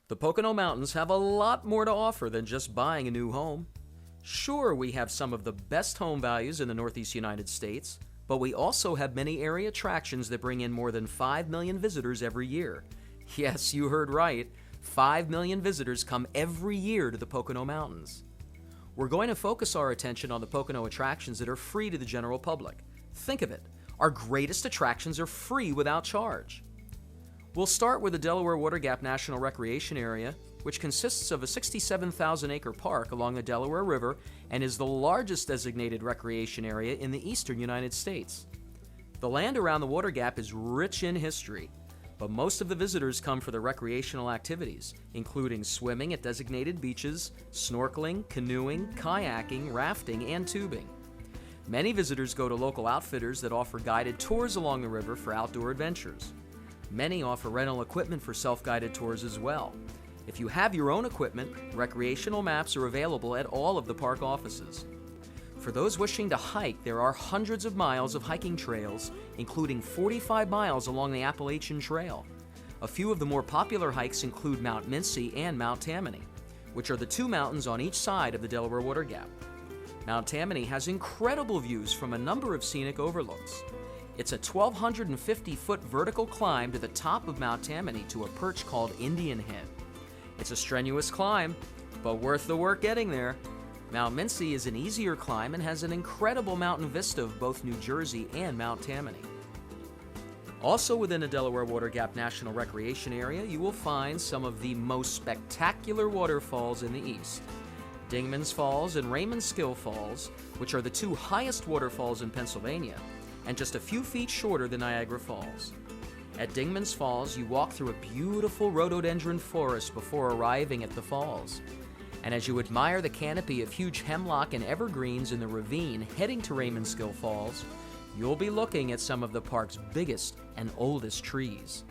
The Pocono Mountains have a lot more to offer than just buying a new home. Sure, we have some of the best home values in the Northeast United States, but we also have many area attractions that bring in more than 5 million visitors every year. Yes, you heard right. 5 million visitors come every year to the Pocono Mountains. We're going to focus our attention on the Pocono attractions that are free to the general public. Think of it, our greatest attractions are free without charge. We'll start with the Delaware Water Gap National Recreation Area, which consists of a 67,000-acre park along the Delaware River and is the largest designated recreation area in the eastern United States. The land around the Water Gap is rich in history, but most of the visitors come for the recreational activities, including swimming at designated beaches, snorkeling, canoeing, kayaking, rafting, and tubing. Many visitors go to local outfitters that offer guided tours along the river for outdoor adventures. Many offer rental equipment for self-guided tours as well. If you have your own equipment, recreational maps are available at all of the park offices. For those wishing to hike, there are hundreds of miles of hiking trails, including 45 miles along the Appalachian Trail. A few of the more popular hikes include Mount Mincy and Mount Tammany, which are the two mountains on each side of the Delaware Water Gap. Mount Tammany has incredible views from a number of scenic overlooks. It's a 1,250-foot vertical climb to the top of Mount Tammany to a perch called Indian Head. It's a strenuous climb, but worth the work getting there. Mount Mincy is an easier climb and has an incredible mountain vista of both New Jersey and Mount Tammany. Also within the Delaware Water Gap National Recreation Area, you will find some of the most spectacular waterfalls in the east. Dingman's Falls and Raymond-Skill Falls, which are the two highest waterfalls in Pennsylvania, and just a few feet shorter than Niagara Falls. At Dingman's Falls, you walk through a beautiful rhododendron forest before arriving at the falls. And as you admire the canopy of huge hemlock and evergreens in the ravine heading to Raymond-Skill Falls, you'll be looking at some of the park's biggest and oldest trees.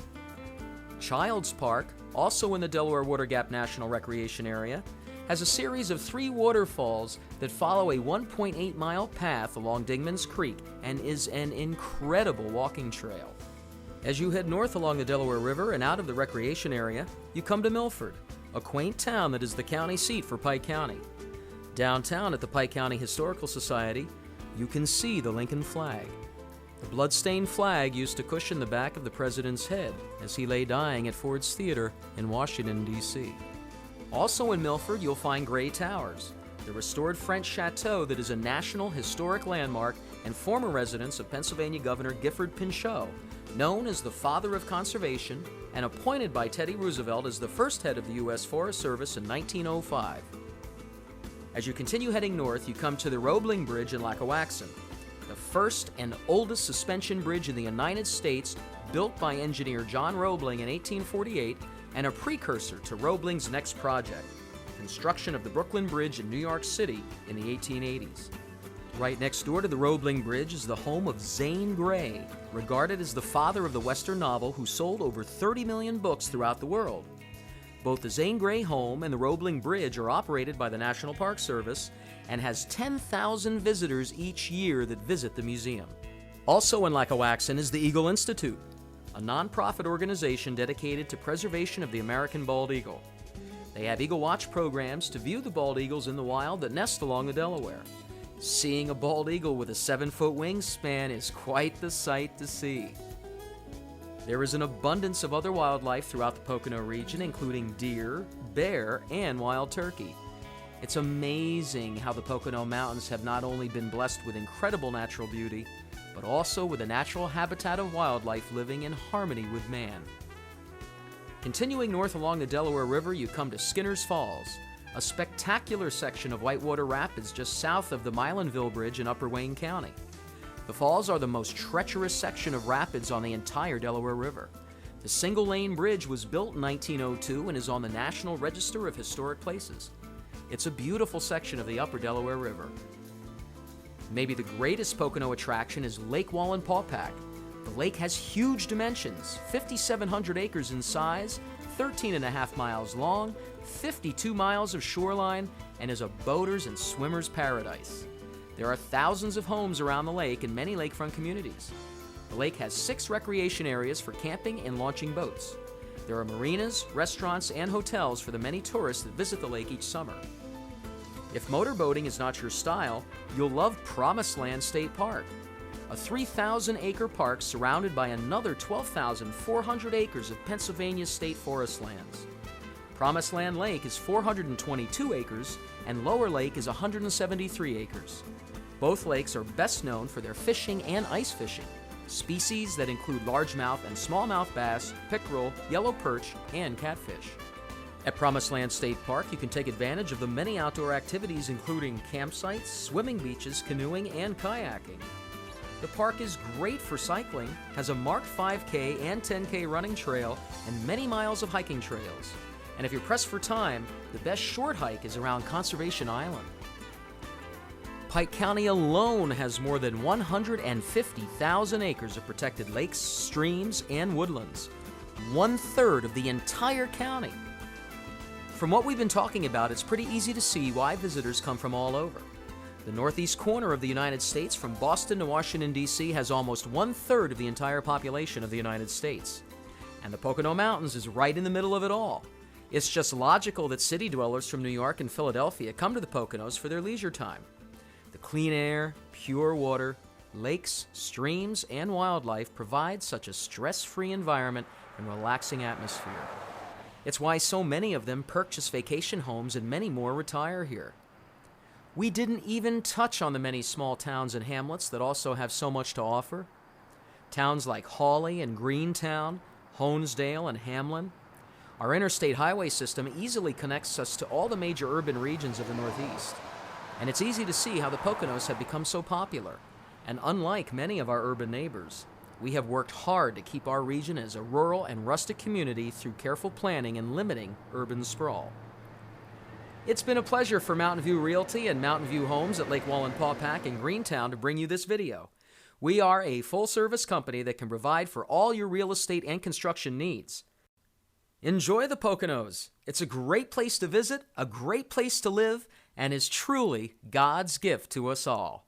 Childs Park, also in the Delaware Water Gap National Recreation Area, has a series of 3 waterfalls that follow a 1.8-mile path along Dingman's Creek and is an incredible walking trail. As you head north along the Delaware River and out of the recreation area, you come to Milford, a quaint town that is the county seat for Pike County. Downtown at the Pike County Historical Society, you can see the Lincoln flag. The blood-stained flag used to cushion the back of the president's head as he lay dying at Ford's Theater in Washington, D.C. Also in Milford, you'll find Gray Towers, the restored French chateau that is a National Historic Landmark and former residence of Pennsylvania Governor Gifford Pinchot, known as the Father of Conservation and appointed by Teddy Roosevelt as the first head of the U.S. Forest Service in 1905. As you continue heading north, you come to the Roebling Bridge in Lackawaxen, the first and oldest suspension bridge in the United States, built by engineer John Roebling in 1848 and a precursor to Roebling's next project, construction of the Brooklyn Bridge in New York City in the 1880s. Right next door to the Roebling Bridge is the home of Zane Grey, regarded as the father of the Western novel, who sold over 30 million books throughout the world. Both the Zane Grey home and the Roebling Bridge are operated by the National Park Service and has 10,000 visitors each year that visit the museum. Also in Lackawaxen is the Eagle Institute, a nonprofit organization dedicated to preservation of the American bald eagle. They have Eagle Watch programs to view the bald eagles in the wild that nest along the Delaware. Seeing a bald eagle with a 7-foot wingspan is quite the sight to see. There is an abundance of other wildlife throughout the Pocono region, including deer, bear, and wild turkey. It's amazing how the Pocono Mountains have not only been blessed with incredible natural beauty, but also with a natural habitat of wildlife living in harmony with man. Continuing north along the Delaware River, you come to Skinner's Falls, a spectacular section of Whitewater Rapids just south of the Milanville Bridge in Upper Wayne County. The falls are the most treacherous section of rapids on the entire Delaware River. The single-lane bridge was built in 1902 and is on the National Register of Historic Places. It's a beautiful section of the Upper Delaware River. Maybe the greatest Pocono attraction is Lake Wallenpaupack. The lake has huge dimensions, 5,700 acres in size, 13.5 miles long, 52 miles of shoreline, and is a boater's and swimmer's paradise. There are thousands of homes around the lake and many lakefront communities. The lake has 6 recreation areas for camping and launching boats. There are marinas, restaurants, and hotels for the many tourists that visit the lake each summer. If motorboating is not your style, you'll love Promised Land State Park, a 3,000-acre park surrounded by another 12,400 acres of Pennsylvania's state forest lands. Promised Land Lake is 422 acres, and Lower Lake is 173 acres. Both lakes are best known for their fishing and ice fishing, species that include largemouth and smallmouth bass, pickerel, yellow perch, and catfish. At Promised Land State Park, you can take advantage of the many outdoor activities including campsites, swimming beaches, canoeing, and kayaking. The park is great for cycling, has a marked 5K and 10K running trail, and many miles of hiking trails. And if you're pressed for time, the best short hike is around Conservation Island. Pike County alone has more than 150,000 acres of protected lakes, streams, and woodlands, 1/3 of the entire county. From what we've been talking about, it's pretty easy to see why visitors come from all over. The northeast corner of the United States, from Boston to Washington, D.C., has almost 1/3 of the entire population of the United States. And the Pocono Mountains is right in the middle of it all. It's just logical that city dwellers from New York and Philadelphia come to the Poconos for their leisure time. The clean air, pure water, lakes, streams, and wildlife provide such a stress-free environment and relaxing atmosphere. It's why so many of them purchase vacation homes and many more retire here. We didn't even touch on the many small towns and hamlets that also have so much to offer. Towns like Hawley and Greentown, Honesdale and Hamlin. Our interstate highway system easily connects us to all the major urban regions of the Northeast. And it's easy to see how the Poconos have become so popular. And unlike many of our urban neighbors, we have worked hard to keep our region as a rural and rustic community through careful planning and limiting urban sprawl. It's been a pleasure for Mountain View Realty and Mountain View Homes at Lake Wallenpaupack and Greentown to bring you this video. We are a full-service company that can provide for all your real estate and construction needs. Enjoy the Poconos. It's a great place to visit, a great place to live, and is truly God's gift to us all.